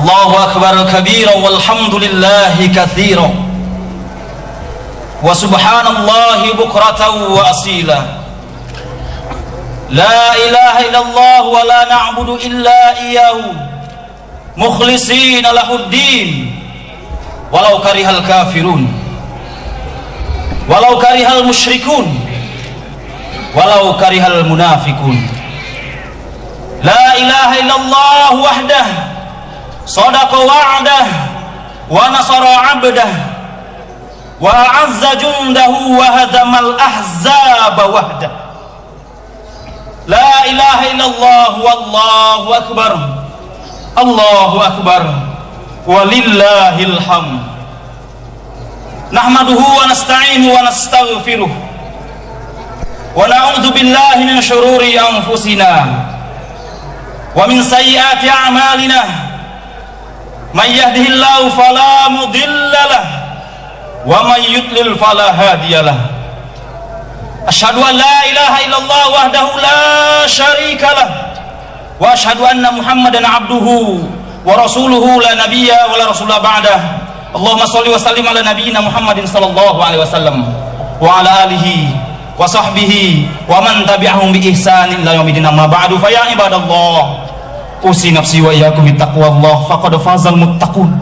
Allahu akbar kabira walhamdulillahi katsira wa subhanallahi bukratan wa asila. La ilaha illallah wa la na'budu illa iyyahu mukhlishina lahuddin walau karihal kafirun walau karihal musyrikun walau karihal munafikun. La ilaha illallah wahdah sadaqa wa'dah wa nasara 'abdah wa a'azza jundahu wa hadamal ahzaba wahdah. La ilaha illallah wallahu akbar. Allahu akbar walillahil hamd. Nahmaduhu wa nasta'inu wa nastaghfiruh wa na'udzu billahi min syururi anfusina wa min sayyiati a'malina. May yahdihillahu fala mudilla lahu wa may yudlil fala hadiyalah. Asyhadu an la ilaha illallah wahdahu la syarika lah wa asyhadu anna Muhammadan abduhu wa rasuluhu la nabiyya wa la rasula ba'dah. Allahumma shalli wa sallim ala nabiyyina Muhammadin sallallahu alaihi wasallam wa ala alihi wa sahbihi wa man tabi'ahum bi ihsanin ila yaumil din. Amma ba'du fa ya ibadallah usi nafsi wa iyyakum bi taqwallah faqad fazal muttaqun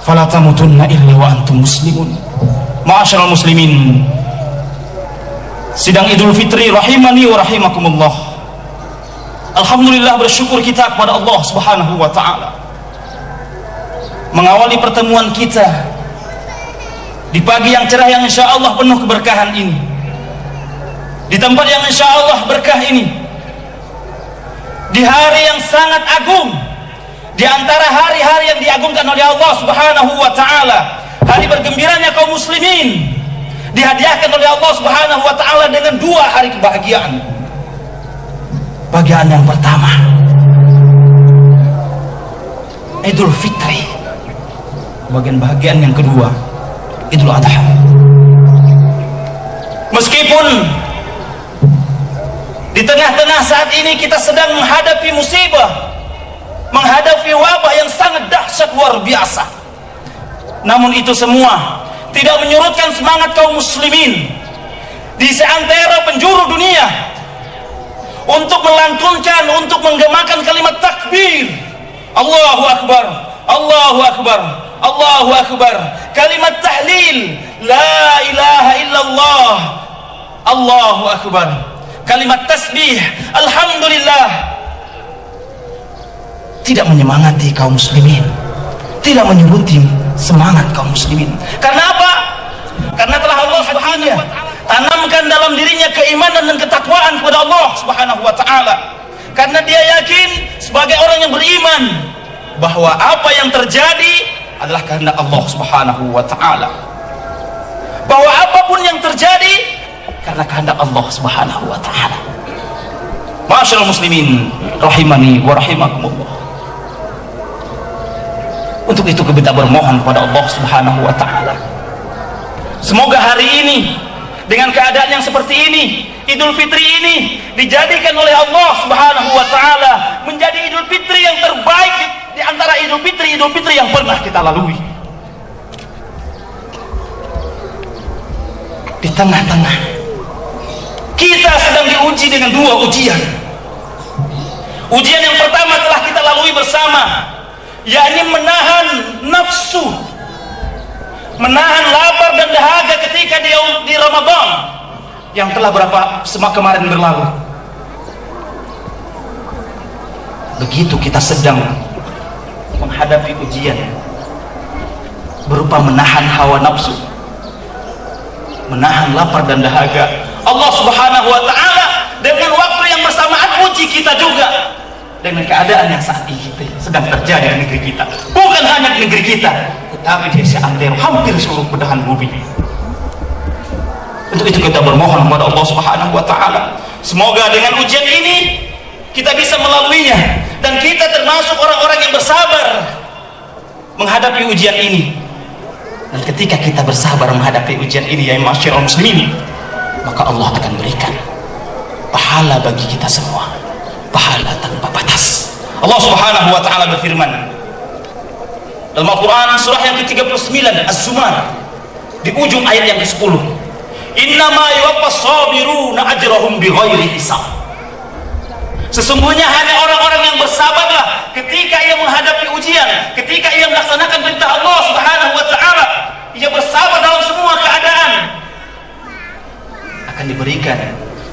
fala tamutunna illa wa antum muslimun. Ma'asyiral muslimin, sidang Idul Fitri rahimani wa rahimakumullah. Alhamdulillah, bersyukur kita kepada Allah Subhanahu wa taala mengawali pertemuan kita di pagi yang cerah yang insyaallah penuh keberkahan ini, di tempat yang insyaallah berkah ini, di hari yang sangat agung di antara hari-hari yang diagungkan oleh Allah Subhanahu wa taala, hari bergembiranya kaum muslimin, dihadiahkan oleh Allah Subhanahu wa taala dengan dua hari kebahagiaan. Bagian yang pertama Idul Fitri, bagian yang kedua Idul Adha. Meskipun di tengah-tengah saat ini kita sedang menghadapi musibah, menghadapi wabah yang sangat dahsyat luar biasa, namun itu semua tidak menyurutkan semangat kaum muslimin di seantero penjuru dunia untuk melantunkan, untuk menggemakan kalimat takbir, Allahu akbar, Allahu akbar, Allahu akbar, kalimat tahlil, la ilaha illallah, Allahu akbar, kalimat tasbih, alhamdulillah. Tidak menyemangati kaum muslimin, tidak menyuruti semangat kaum muslimin. Karena apa? Karena telah Allah Subhanahu wa taala tanamkan dalam dirinya keimanan dan ketakwaan kepada Allah Subhanahu wa taala. Karena dia yakin sebagai orang yang beriman bahwa apa yang terjadi adalah karena Allah Subhanahu wa taala. Bahwa apapun yang terjadi karena kehendak Allah Subhanahu wa taala. Ma'asyiral muslimin rahimani wa rahimakumullah. Untuk itu kita bermohon kepada Allah Subhanahu wa taala, semoga hari ini dengan keadaan yang seperti ini, Idul Fitri ini dijadikan oleh Allah Subhanahu wa taala menjadi Idul Fitri yang terbaik di antara Idul Fitri yang pernah kita lalui. Di tengah-tengah kita sedang diuji dengan dua ujian. Ujian yang pertama telah kita lalui bersama, yakni menahan nafsu, menahan lapar dan dahaga ketika di Ramadan yang telah kemarin berlalu. Begitu kita sedang menghadapi ujian berupa menahan hawa nafsu, menahan lapar dan dahaga, Allah Subhanahu wa taala dengan waktu yang bersamaan uji kita juga dengan keadaan yang saat ini sedang terjadi di negeri kita. Bukan hanya di negeri kita, tetapi di seantero hampir seluruh belahan bumi. Untuk itu kita bermohon kepada Allah Subhanahu wa taala, semoga dengan ujian ini kita bisa melaluinya dan kita termasuk orang-orang yang bersabar menghadapi ujian ini. Dan ketika kita bersabar menghadapi ujian ini, ya ma'asyiral muslimin, maka Allah akan berikan pahala bagi kita semua, pahala tanpa batas. Allah Subhanahu wa taala berfirman, Dalam Al-Quran surah yang ke-39 Az-Zumar, di ujung ayat yang ke-10, innama yuwaffas sabiruna ajrahum bighairi hisab. Sesungguhnya hanya orang-orang yang bersabarlah ketika ia menghadapi ujian, ketika ia melaksanakan perintah Allah Subhanahu wa taala, ia bersabar dalam semua keadaan, akan diberikan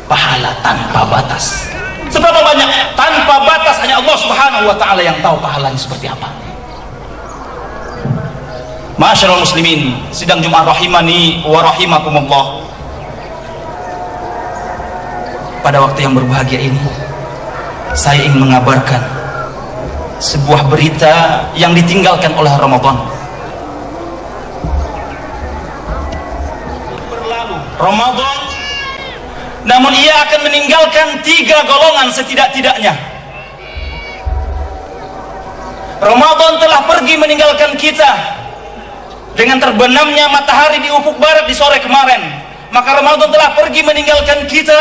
pahala tanpa batas. Seberapa banyak? Tanpa batas, hanya Allah Subhanahu wa taala yang tahu pahalanya seperti apa. Ma'asyiral muslimin, sidang Jumat rahimani wa rahimakumullah. Pada waktu yang berbahagia ini, saya ingin mengabarkan sebuah berita yang ditinggalkan oleh Ramadan. Berlalu Ramadan, namun ia akan meninggalkan 3 golongan setidak-tidaknya. Ramadan telah pergi meninggalkan kita dengan terbenamnya matahari di ufuk barat di sore kemarin. Maka Ramadan telah pergi meninggalkan kita,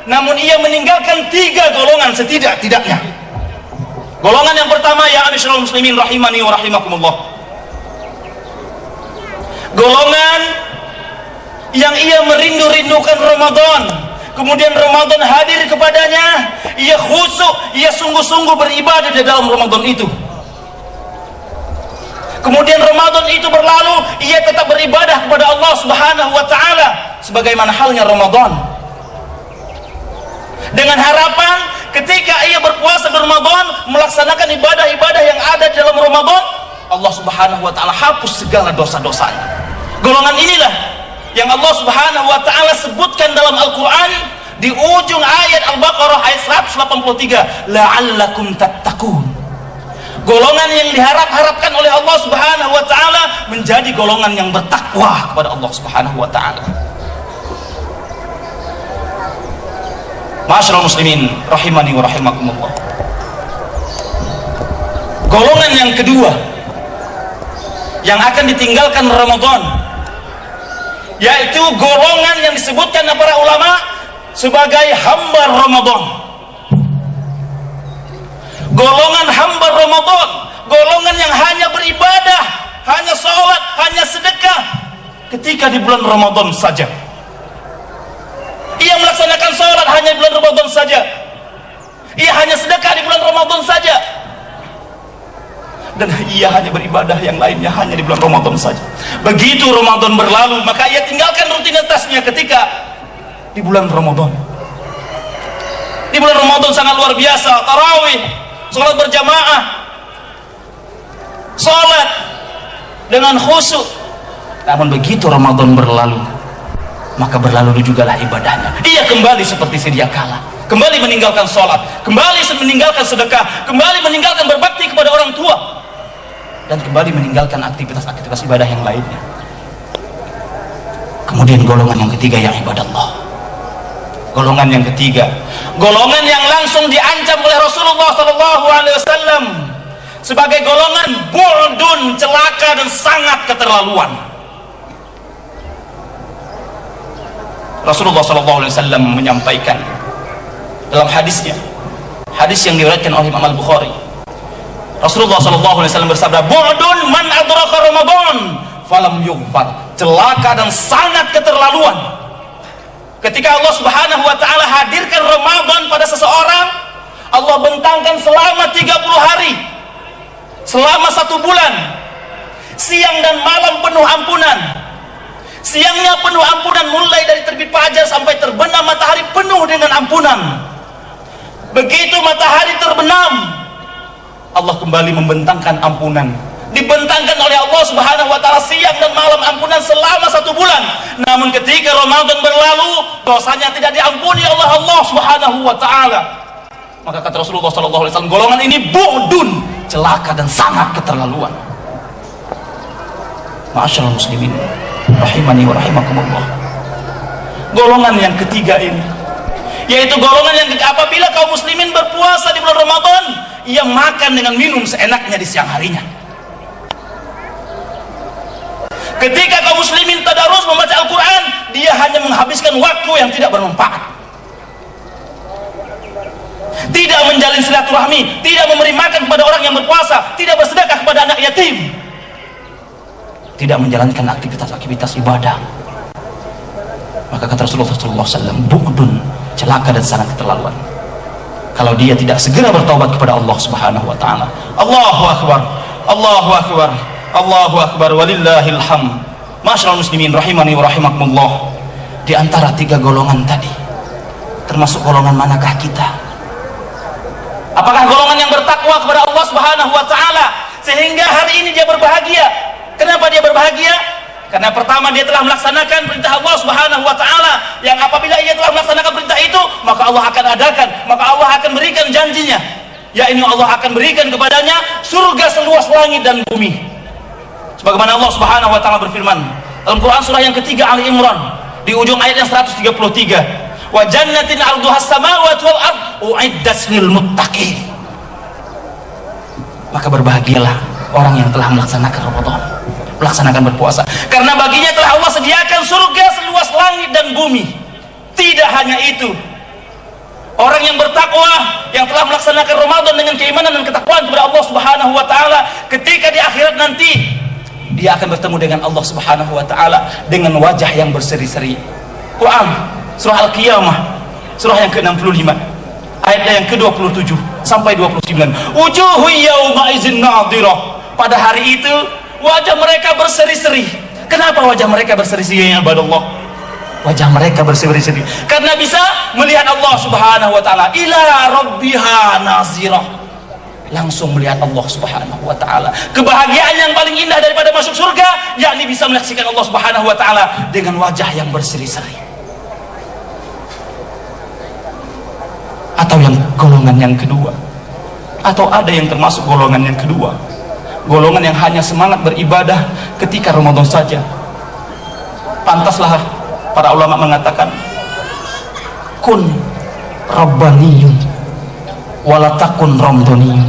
namun ia meninggalkan 3 golongan setidak-tidaknya. Golongan yang pertama, ya ma'asyiral muslimin rahimani wa rahimakumullah, golongan yang ia merindu-rindukan Ramadan, kemudian Ramadan hadir kepadanya, ia khusyuk, ia sungguh-sungguh beribadah di dalam Ramadan itu. Kemudian Ramadan itu berlalu, ia tetap beribadah kepada Allah Subhanahu wa taala sebagaimana halnya Ramadan, dengan harapan ketika ia berpuasa di Ramadan, melaksanakan ibadah-ibadah yang ada di dalam Ramadan, Allah Subhanahu wa taala hapus segala dosa-dosanya. Golongan inilah yang Allah Subhanahu wa taala sebutkan dalam Al-Qur'an di ujung ayat Al-Baqarah ayat 183, la'allakum tattaqun. Golongan yang diharap-harapkan oleh Allah Subhanahu wa taala menjadi golongan yang bertakwa kepada Allah Subhanahu wa taala. Ma'asyiral muslimin rahimani wa rahimakumullah. Golongan yang kedua yang akan ditinggalkan Ramadan, yaitu golongan yang disebutkan oleh para ulama sebagai hamba Ramadan. Golongan hamba Ramadan, golongan yang hanya beribadah, hanya sholat, hanya sedekah ketika di bulan Ramadan saja. Ia melaksanakan sholat hanya di bulan Ramadan saja, ia hanya sedekah di bulan Ramadan saja, dan ia hanya beribadah yang lainnya hanya di bulan Ramadan saja. Begitu Ramadan berlalu, maka ia tinggalkan rutinitasnya ketika di bulan Ramadan. Di bulan Ramadan sangat luar biasa, tarawih, sholat berjamaah, sholat dengan khusyuk. Namun begitu Ramadan berlalu, maka berlalu jugalah ibadahnya. Ia kembali seperti sedia kala, kembali meninggalkan sholat, kembali meninggalkan sedekah, kembali meninggalkan berbakti kepada orang tua, dan kembali meninggalkan aktivitas-aktivitas ibadah yang lainnya. Kemudian golongan yang ketiga yang ibadah Allah. Golongan yang ketiga, golongan yang langsung diancam oleh Rasulullah SAW sebagai golongan bu'dun, celaka dan sangat keterlaluan. Rasulullah SAW menyampaikan dalam hadisnya, hadis yang diriwayatkan oleh Imam Al-Bukhari, Rasulullah SAW bersabda, bu'dun man adraka Ramadan falam yughfar, celaka dan sangat keterlaluan ketika Allah Subhanahu wa taala hadirkan Ramadan pada seseorang, Allah bentangkan selama 30 hari, selama 1 bulan, siang dan malam penuh ampunan. Siangnya penuh ampunan, mulai dari terbit fajar sampai terbenam matahari penuh dengan ampunan. Begitu matahari terbenam, Allah kembali membentangkan ampunan. Dibentangkan oleh Allah Subhanahu wa taala siang dan malam ampunan selama 1 bulan. Namun ketika Ramadan berlalu, dosanya tidak diampuni oleh Allah Subhanahu wa taala. Maka kata Rasulullah SAW, golongan ini bu'dun, celaka dan sangat keterlaluan. Ma'asyiral muslimin rahimani wa rahimakumullah. Golongan yang ketiga ini, yaitu golongan yang apabila kaum muslimin berpuasa di bulan Ramadan, ia makan dengan minum seenaknya di siang harinya. Ketika kaum muslimin tadarus membaca Al-Quran, dia hanya menghabiskan waktu yang tidak bermanfaat, tidak menjalin silaturahmi, tidak memberi makan kepada orang yang berpuasa, tidak bersedekah kepada anak yatim. tidak menjalankan aktivitas-aktivitas ibadah. Maka kata Rasulullah SAW, bu'dun, celaka dan sangat keterlaluan kalau dia tidak segera bertaubat kepada Allah Subhanahu wa taala. Allahu akbar, Allahu akbar, Allahu akbar, walillahil hamd. Masyaallah muslimin rahimani wa rahimakumullah. Di antara tiga golongan tadi, termasuk golongan manakah kita? Apakah golongan yang bertakwa kepada Allah Subhanahu wa taala sehingga hari ini dia berbahagia? Kenapa dia berbahagia? Karena pertama dia telah melaksanakan perintah Allah Subhanahu wa taala, yang apabila ia telah melaksanakan perintah itu, maka Allah akan adakan, maka Allah akan berikan janjinya, yakni Allah akan berikan kepadanya surga seluas langit dan bumi. Sebagaimana Allah Subhanahu wa taala berfirman dalam Quran surah yang ketiga Ali Imran di ujung ayat yang 133, wa jannatin 'arduhas samawati wal ard u'iddat lil muttaqin. Maka berbahagialah orang yang telah melaksanakan Ramadan, melaksanakan berpuasa, karena baginya telah Allah sediakan surga seluas langit dan bumi. Tidak hanya itu, orang yang bertakwa yang telah melaksanakan Ramadan dengan keimanan dan ketakwaan kepada Allah Subhanahu wa taala, ketika di akhirat nanti dia akan bertemu dengan Allah Subhanahu wa taala dengan wajah yang berseri-seri. Quran surah Al-Qiyamah surah yang ke-65 ayat yang ke-27 sampai 29. Wujuhu yauma idzin nadhirah. Pada hari itu wajah mereka berseri-seri. Kenapa wajah mereka berseri-seri ya ibadallah? Wajah mereka berseri-seri karena bisa melihat Allah Subhanahu wa taala. Ila rabbiha nazirah. Langsung melihat Allah Subhanahu wa taala. Kebahagiaan yang paling indah daripada masuk surga yakni bisa menyaksikan Allah Subhanahu wa taala dengan wajah yang berseri-seri. Atau yang golongan yang kedua, atau ada yang termasuk golongan yang kedua, golongan yang hanya semangat beribadah ketika Ramadan saja. Pantaslah para ulama mengatakan, kun rabbaniyun walatakun ramdaniyun.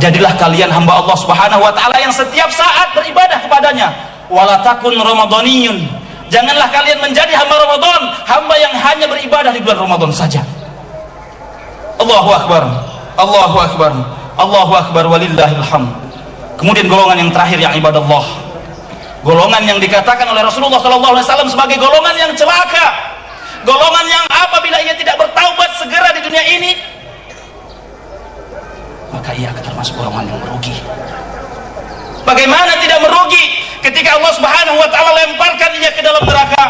Jadilah kalian hamba Allah Subhanahu wa taala yang setiap saat beribadah kepadanya. Walatakun ramadaniyun. Janganlah kalian menjadi hamba Ramadan, hamba yang hanya beribadah di bulan Ramadan saja. Allahu akbar, Allahu akbar, Allahu akbar, walillahil hamd. Kemudian golongan yang terakhir yang ibadallah, golongan yang dikatakan oleh Rasulullah SAW sebagai golongan yang celaka, golongan yang apabila ia tidak bertaubat segera di dunia ini, maka ia akan termasuk golongan yang merugi. Bagaimana tidak merugi ketika Allah Subhanahu wa taala lemparkan ia ke dalam neraka,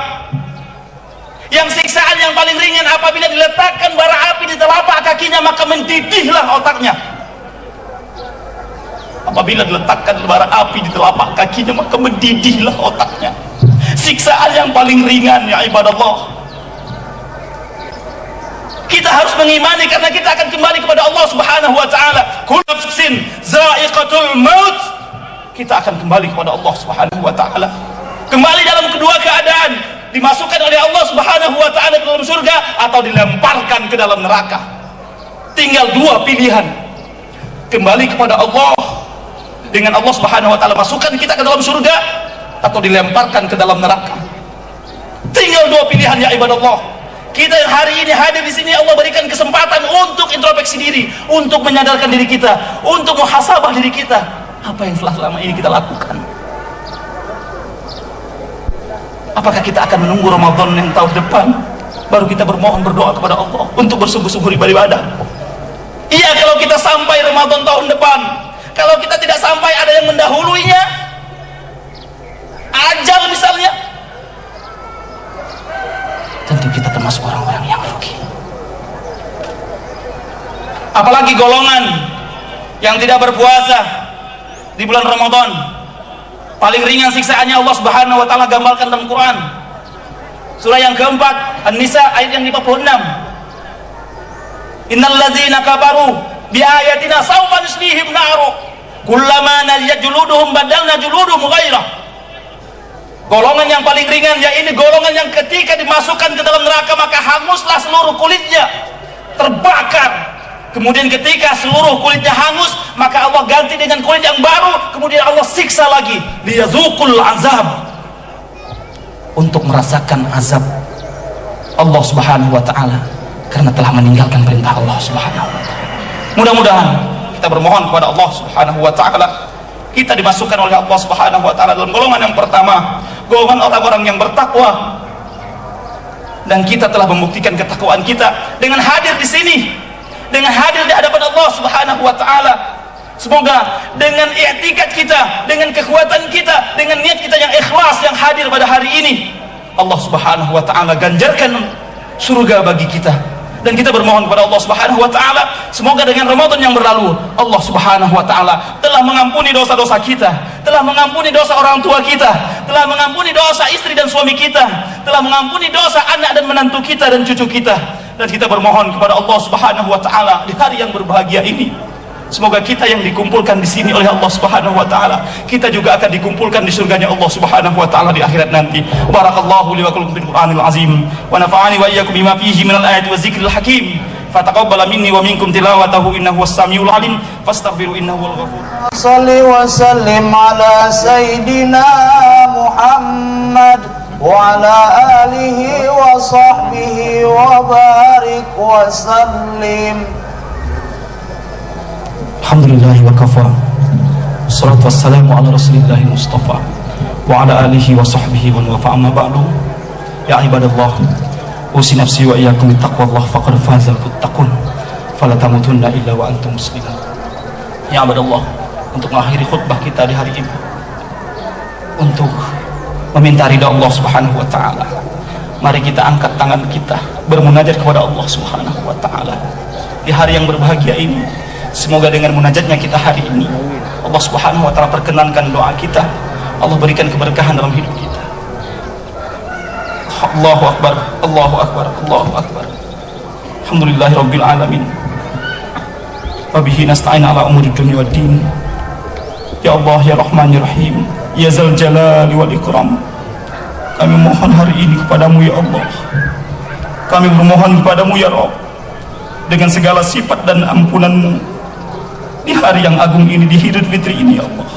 yang siksaan yang paling ringan apabila diletakkan bara api di telapak kakinya maka mendidihlah otaknya. Apabila diletakkan bara api di telapak kakinya maka mendidihlah otaknya. Siksaan yang paling ringan ya ibadallah. Kita harus mengimani karena kita akan kembali kepada Allah Subhanahu wa taala. Kullu nafsin za'iqatul maut. Kita akan kembali kepada Allah Subhanahu wa taala. Kembali dalam kedua keadaan, dimasukkan oleh Allah Subhanahu wa taala ke dalam surga atau dilemparkan ke dalam neraka. Tinggal dua pilihan. Kembali kepada Allah dengan Allah Subhanahu wa taala masukkan kita ke dalam surga atau dilemparkan ke dalam neraka. Tinggal dua pilihan ya ibadallah. Kita yang hari ini hadir di sini Allah berikan kesempatan untuk introspeksi diri, untuk menyadarkan diri kita, untuk muhasabah diri kita. Apa yang selama ini kita lakukan? Apakah kita akan menunggu Ramadan yang tahun depan baru kita bermohon berdoa kepada Allah untuk bersungguh-sungguh beribadah? Iya, kalau kita sampai Ramadan tahun depan, kalau kita tidak sampai ada yang mendahuluinya, ajal misalnya, tentu kita termasuk orang-orang yang rugi. Apalagi golongan yang tidak berpuasa di bulan Ramadan, paling ringan siksaannya Allah Subhanahu wa taala gambarkan dalam Quran. Surah yang keempat, An-Nisa ayat yang 56. Innal ladzina kafaru bi ayatina sawfa nuslihim naru kullama najat juluduhum badalna juluduhum ghairah. Golongan yang paling ringan yaitu golongan yang ketika dimasukkan ke dalam neraka maka hanguslah seluruh kulitnya, terbakar. Kemudian ketika seluruh kulitnya hangus maka Allah ganti dengan kulit yang baru, kemudian Allah siksa lagi, liyazuqul azab, untuk merasakan azab Allah Subhanahu wa taala karena telah meninggalkan perintah Allah Subhanahu wa taala. Mudah-mudahan kita bermohon kepada Allah Subhanahu wa taala kita dimasukkan oleh Allah Subhanahu wa taala dalam golongan yang pertama, golongan orang-orang yang bertakwa. Dan kita telah membuktikan ketakwaan kita dengan hadir di sini, dengan hadir di hadapan Allah Subhanahu wa taala. Semoga dengan i'tikad kita, dengan kekuatan kita, dengan niat kita yang ikhlas yang hadir pada hari ini, Allah Subhanahu wa taala ganjarkan surga bagi kita. Dan kita bermohon kepada Allah Subhanahu wa taala, semoga dengan Ramadan yang berlalu, Allah Subhanahu wa taala telah mengampuni dosa-dosa kita, telah mengampuni dosa orang tua kita, telah mengampuni dosa istri dan suami kita, telah mengampuni dosa anak dan menantu kita dan cucu kita. Dan kita bermohon kepada Allah Subhanahu wa taala di hari yang berbahagia ini, semoga kita yang dikumpulkan di sini oleh Allah Subhanahu wa taala, kita juga akan dikumpulkan di surganya Allah Subhanahu wa taala di akhirat nanti. Barakallahu li wa lakum bil Qur'anil azim wa nafa'ani wa iyyakum bima fihi minal ayati wa dzikril hakim. Fataqabbal minni wa minkum tilawatahu innahu was-sami'ul 'alim. Fastaghfiru innahu wal ghafur. Shalli wa sallim ala sayyidina Muhammad wa ala alihi wa sahbihi wa barik wa sallim. Alhamdulillah wa kafa. Wassalatu wassalamu ala Rasulillahil Mustafa wa ala alihi wa sahbihi wa wafa, amma ba'du. Ya ibadallah, usi nafsi wa iyyakum bittaqwallah faqad fazal muttaqun fala tamutunna illa wa antum muslimun. Ya ibadallah, untuk mengakhiri khutbah kita di hari ini, untuk meminta ridha Allah Subhanahu wa taala, mari kita angkat tangan kita bermunajat kepada Allah Subhanahu wa taala di hari yang berbahagia ini. Semoga dengan munajatnya kita hari ini, Allah Subhanahu wa taala perkenankan doa kita, Allah berikan keberkahan dalam hidup kita. Allahu akbar, Allahu akbar, Allahu akbar. Alhamdulillahirabbil alamin. Wa bihi nasta'in ala umuri dunya waddin. Ya Allah, ya Rahman, ya Rahim, ya Zal Jalali wal Ikram. Kami mohon hari ini kepadamu ya Allah. Kami bermohon kepadamu ya Rabb, dengan segala sifat dan ampunanmu di hari yang agung ini, di Idul Fitri ini ya Allah,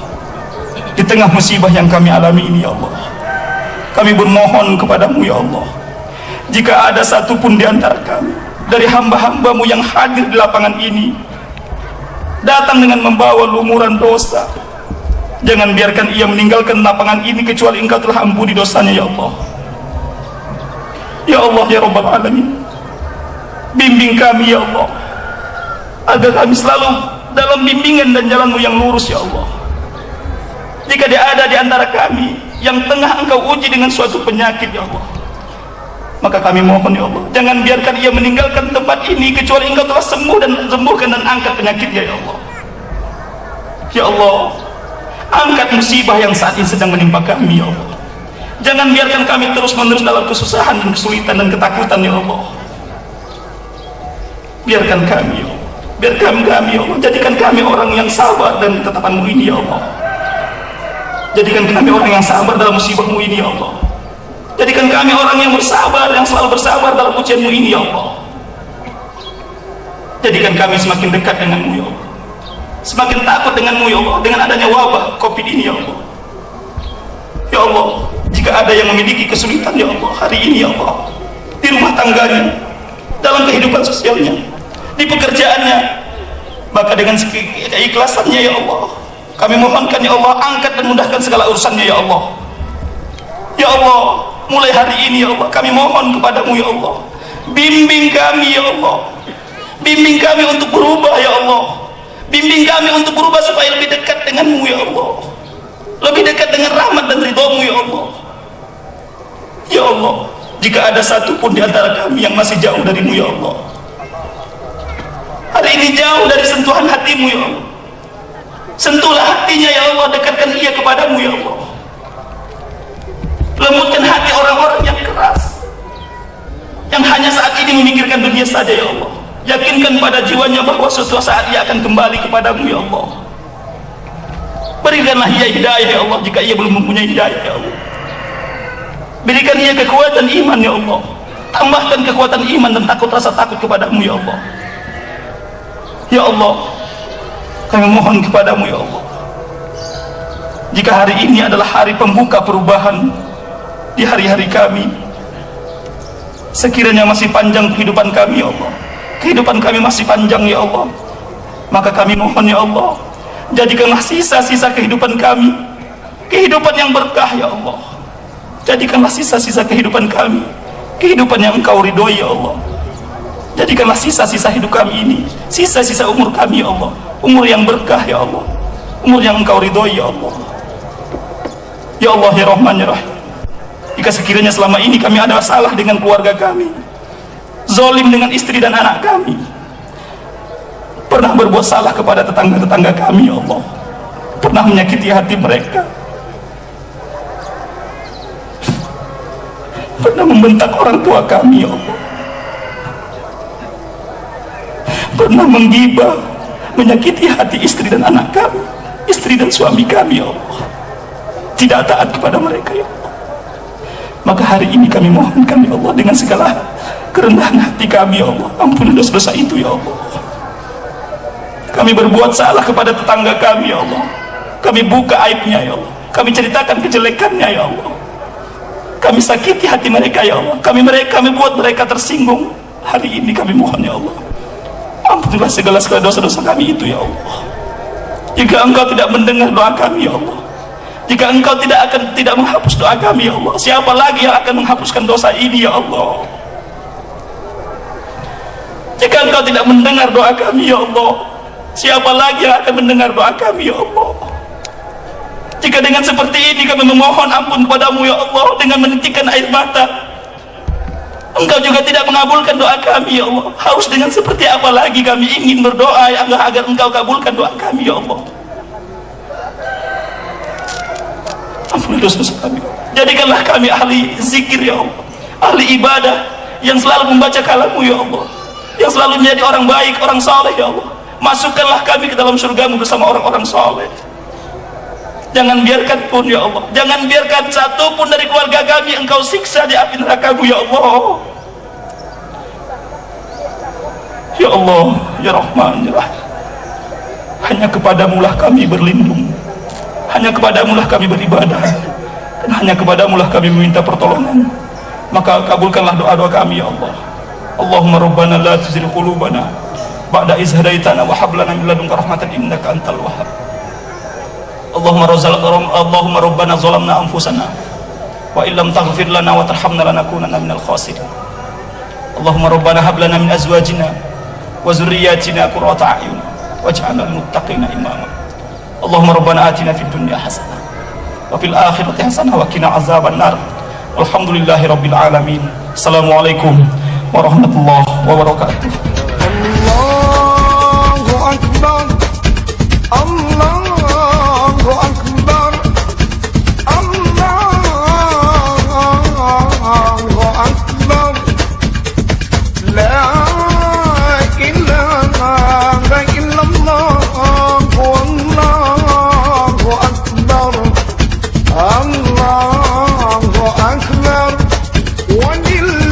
di tengah musibah yang kami alami ini ya Allah, kami bermohon kepadamu ya Allah, jika ada satupun di antara kami dari hamba-hambamu yang hadir di lapangan ini datang dengan membawa lumuran dosa, jangan biarkan ia meninggalkan lapangan ini kecuali engkau telah ampuni dosanya ya Allah. Ya Allah, ya Rabbal Alamin, bimbing kami ya Allah, agar kami selalu dalam bimbingan dan jalanmu yang lurus ya Allah. Jika dia ada di antara kami yang tengah engkau uji dengan suatu penyakit ya Allah, maka kami mohon ya Allah, jangan biarkan ia meninggalkan tempat ini kecuali engkau telah sembuh dan sembuhkan dan angkat penyakitnya ya Allah. Ya Allah, angkat musibah yang saat ini sedang menimpa kami ya Allah. Jangan biarkan kami terus menerus dalam kesusahan dan kesulitan dan ketakutan ya Allah. Biarkan kami ya Allah, biarkan kami ya Allah, jadikan kami orang yang sabar dan ketetapan-Mu ini ya Allah. Jadikan kami orang yang sabar dalam musibah-Mu ini ya Allah. Jadikan kami orang yang bersabar, yang selalu bersabar dalam ujian-Mu ini ya Allah. Jadikan kami semakin dekat dengan-Mu ya Allah, semakin takut dengan-Mu ya Allah, dengan adanya wabah COVID ini ya Allah. Ya Allah, jika ada yang memiliki kesulitan ya Allah hari ini ya Allah, di rumah tangganya, dalam kehidupan sosialnya, di pekerjaannya, maka dengan keikhlasannya ya Allah, kami mohonkan ya Allah, angkat dan mudahkan segala urusannya ya Allah. Ya Allah, mulai hari ini ya Allah, kami mohon kepadamu ya Allah, bimbing kami ya Allah, bimbing kami untuk berubah ya Allah, bimbing kami untuk berubah supaya lebih dekat denganmu ya Allah, lebih dekat dengan rahmat dan ridhamu ya Allah. Ya Allah, jika ada satupun di antara kami yang masih jauh darimu ya Allah, hari ini jauh dari sentuhan hatimu ya Allah, sentuhlah hatinya ya Allah, dekatkan ia kepadamu ya Allah. Lembutkan hati orang-orang yang keras, yang hanya saat ini memikirkan dunia saja ya Allah. Yakinkan pada jiwanya bahwa suatu saat ia akan kembali kepadamu ya Allah. Berikanlah ia hidayah ya Allah jika ia belum mempunyai hidayah ya Allah. Berikan ia kekuatan iman ya Allah, tambahkan kekuatan iman dan rasa takut kepadamu ya Allah. Ya Allah, kami mohon kepadamu ya Allah, jika hari ini adalah hari pembuka perubahan di hari-hari kami, sekiranya masih panjang kehidupan kami ya Allah, kehidupan kami masih panjang ya Allah, maka kami mohon ya Allah, Jadikanlah sisa-sisa kehidupan kami kehidupan yang berkah ya Allah. Jadikanlah sisa-sisa kehidupan kami kehidupan yang Engkau ridhoi ya Allah. Jadikanlah sisa-sisa hidup kami ini, sisa-sisa umur kami ya Allah, umur yang berkah ya Allah, umur yang Engkau ridhoi ya Allah. Ya Allah ya Rahman ya Rahim, jika sekiranya selama ini kami ada salah dengan keluarga kami, zalim dengan istri dan anak kami, pernah berbuat salah kepada tetangga-tetangga kami ya Allah, pernah menyakiti hati mereka, pernah membentak orang tua kami ya Allah, pernah menggibah, menyakiti hati istri dan anak kami, istri dan suami kami ya Allah, tidak taat kepada mereka ya Allah. Maka hari ini kami mohonkan ya Allah, dengan segala kerendahan hati kami ya Allah, ampuni dosa-dosa itu ya Allah. Kami berbuat salah kepada tetangga kami ya Allah, kami buka aibnya ya Allah, kami ceritakan kejelekannya ya Allah, kami sakiti hati mereka ya Allah, kami buat mereka tersinggung. Hari ini kami mohon ya Allah, ampunilah segala dosa-dosa kami itu ya Allah. Jika Engkau tidak mendengar doa kami ya Allah, jika Engkau tidak menghapus doa kami ya Allah, siapa lagi yang akan menghapuskan dosa ini ya Allah? Jika Engkau tidak mendengar doa kami ya Allah, siapa lagi yang akan mendengar doa kami ya Allah? Jika dengan seperti ini kami memohon ampun kepadamu ya Allah, dengan menitikkan air mata, Engkau juga tidak mengabulkan doa kami ya Allah. Harus dengan seperti apa lagi kami ingin berdoa agar Engkau kabulkan doa kami ya Allah? Ampuni dosa-dosa kami. Jadikanlah kami ahli zikir ya Allah, ahli ibadah yang selalu membaca kalam-Mu ya Allah, yang selalu menjadi orang baik, orang saleh ya Allah. Masukkanlah kami ke dalam surga-Mu bersama orang-orang saleh. Jangan biarkan pun ya Allah, jangan biarkan satu pun dari keluarga kami Engkau siksa di api neraka-Mu ya Allah. Ya Allah ya Rahman ya Rahim, hanya kepadamu lah kami berlindung, hanya kepadamu lah kami beribadah, dan hanya kepadamu lah kami meminta pertolongan. Maka kabulkanlah doa-doa kami ya Allah. Allahumma rabbana la tuzigh qulubana ba'da idh hadaitana wa hab lana min ladunka rahmatan innaka antal wahhab. Allahumma rabbana zalamna anfusana wa illam taghfir lana wa tarhamna lanakunanna minal khasirin. Allahumma rabbana hab lana min azwajina wa dhurriyyatina qurrata a'yun waj'alna lil muttaqina imama. Allahumma rabbana atina fid dunya hasanah wa fil akhirati hasanah wa qina azabannar. Alhamdulillahi rabbil alamin. Assalamualaikum warahmatullahi wabarakatuh. Allahu akbar, Allahu akbar, Allahu akbar, la ilaha illallah, Allahu akbar, Allahu akbar, walillahil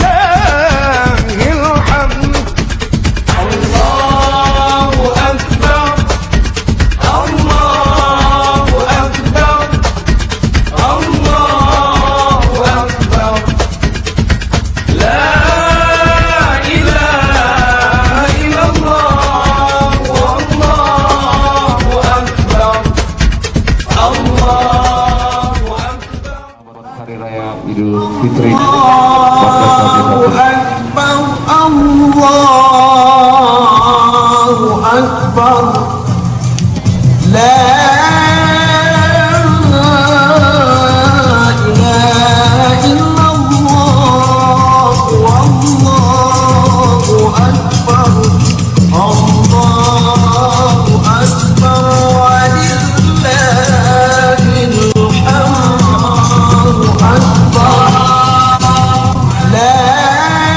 hamd. Allahu akbar, Allahu akbar, Allahu akbar, la ilaha illallah, Allahu akbar, Allahu akbar. Hari Raya Idul Fitri Allahu akbar, Allahu akbar, la ilaha illallah, Allahu akbar, Allahu akbar, walillahil hamd. Akbar, la ilaha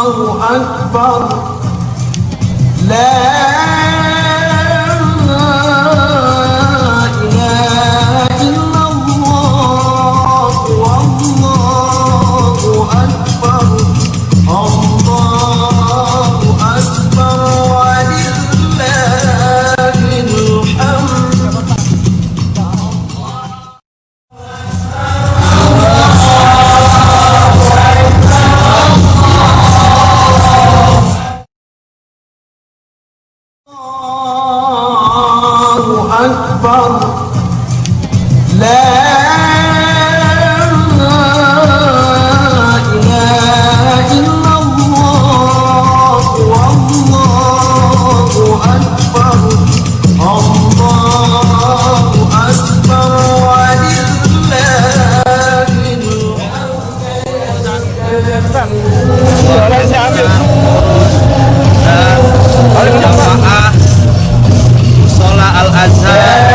Allahu akbar, la ilaha illallah, Allahu akbar, Allahu akbar, walillahil hamd. أكبر لا إله إلا الله والله أكبر الله أكبر ولله Jamaah Sholat Al-Azhar